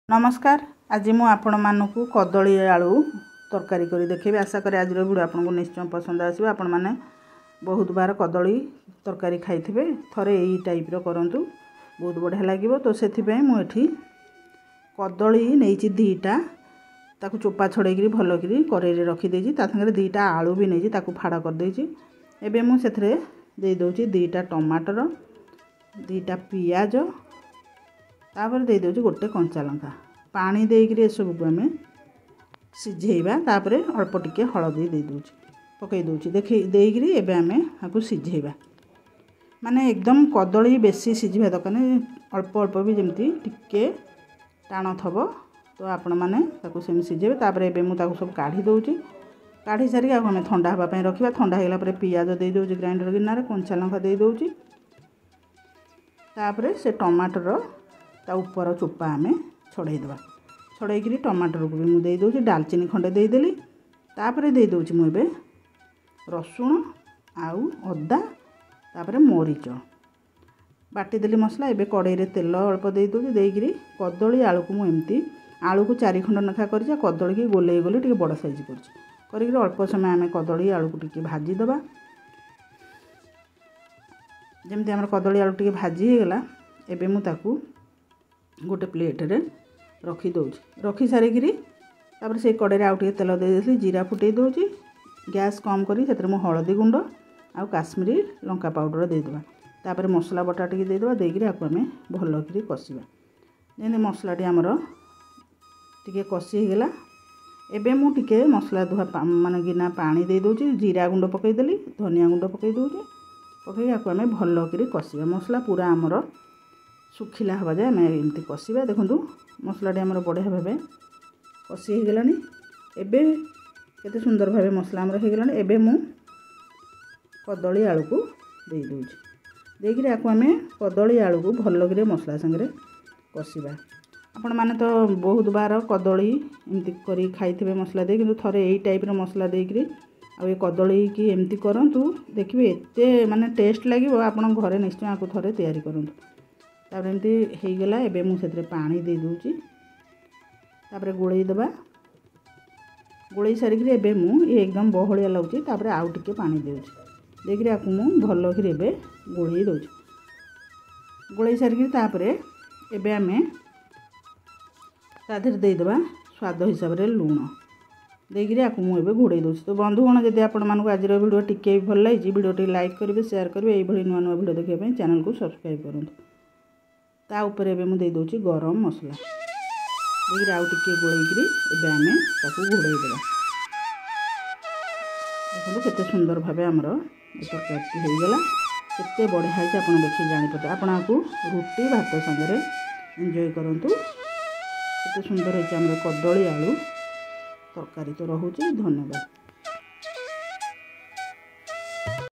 नमस्कार। आज मु आपण मानकु कदली आलू तरकारी करी देखिबे। आशा करी आज वीडियो आपनको निश्चय पसंद आसीबो। आपण माने बहुत बार कदली तरकारी खाइथिबे, थरे एई टाइप रो करंतु, बहुत बढ़िया लागिबो। तो सेथि पय मु एठी कदली नेइची दीटा, ताकू चोपा छड़ेकी भलो करी करेई रे रखी देजी। ता संगे दीटा आलू भी नेइची, ताकू फाड़ा कर देजी। एबे मु सेथरे दे दोची दीटा टमाटर, दीटा पियाज, तापर दे दोची गोटे कंचा लंका। पानी देइकरी ए सब को हमें सिझेइबा। तापर अल्प टिके हळदी दे दोची, पकई दोची देखि देइकरी एबे हमें हाकू सिझेइबा। माने एकदम कदली बेसी सिझिबा दरकार नै, अल्प अल्प भी जेमती टिके टाण थबो। तो आपण माने ताकू सेम सिझेबे। तापर एबे मु ताकू सब काढी दोची। काढी सारी आ हमें ठंडा हबा पय रखिबा। ठंडा हेला परे पियाज दे दोची ग्राइंडर गिनारे, कंचा लंका दे दोची। तापर से टमाटर ता ऊपर चोपा हमें छड़ाई देबा। छड़ाई करी टमाटर को भी मु दे दोची, दालचीनी खंडे दे देली। तापर दे दोची मु एबे रसुण आउ अदा, तापर मरीच बाटी देली मसला। एबे कड़ाई रे तेल अल्प दे दोची, देई करी कदली आलू को मु एमती आलू को 4 खंड नखा करछि। कदली की गोले गोले टिके बड़ साइज करछि करी अल्प समय हमें कदली आलू को टिके भाजी दबा। जेमती हमर कदली आलू टिके भाजी हे गेला, एबे मु ताकू गोटे प्लेट रे रखी दोची। रखी सारी करी तापर से कड़े आउ टिके तेल दे देली, जीरा फुटई दोची। गैस कम करी सेतरे मु हळदी गुंड आ काश्मीरी लंका पाउडर दे देबा। तापर मसला बटा टिके दे देबा। देकरी आकु हमें भलो करी कसिबा। जेने मसला टी हमर टिके कसी गेला, एबे मु टिके मसला धुआ माने गिना पानी दे दोची। जीरा गुंड पकई देली, धनिया गुंड पकई दोची। पकई आकु हमें भलो करी कसिबा। मसला पूरा हमर सुखिला हवा जाए हमें एमती कसिबा। देखंतु मसला टी हमर बढ़िया भाबे कसी हे गेलानी। एबे केते सुंदर भाबे मसला हमर हे गेलानी। एबे मु कदली आलू को दे दोची। देकरी आकु हमें कदली आलू को भलो करी मसला संगे कसिबा। आपण माने तो बहुत बार कदली एमती करी खाइथिबे मसला दे, किंतु थरे एई टाइप रो मसला देकरी आ ए कदली की एमती करंतु, देखिबे एते माने टेस्ट लागिबो। आपण घरे निश्चय आकु थरे तयारी करंतु। तापर एमती हे गेला। एबे मु सेतरे पानी दे दोची। तापर गोळई दबा। गोळई सारी करी एबे मु ये एकदम बहळिया लागुची। तापर आउ टिके पानी देउची। देखिरे आकु मु भलो करी एबे गोळई दोची। गोळई सारी करी तापर एबे हमें ताधर दे दबा स्वाद हिसाब रे लूण। देखिरे आकु मु एबे घोड़ई दोची। तो बंधुगण जदि आपण मानकु आज रो वीडियो टिके भल लागिची, वीडियो टी लाइक करिवे, शेयर करिवे। एई भली नुवा नुवा वीडियो देखिबा पय चैनल को सब्सक्राइब करंतु। ता ऊपर एबे मु दे दोची गरम मसला। देखिरे आउ टिके गोळई करी एबे हमें ताकू घोड़ई देबा। देखो केते सुंदर भाबे हमरो तरकारी हे गेला। केते बढ़िया है आपण देखि जानि पते। आपण आकु रोटी भात संगे एन्जॉय करंतु। केते सुंदर है हमरो कदली आलू तरकारी तो रहउची। धन्यवाद।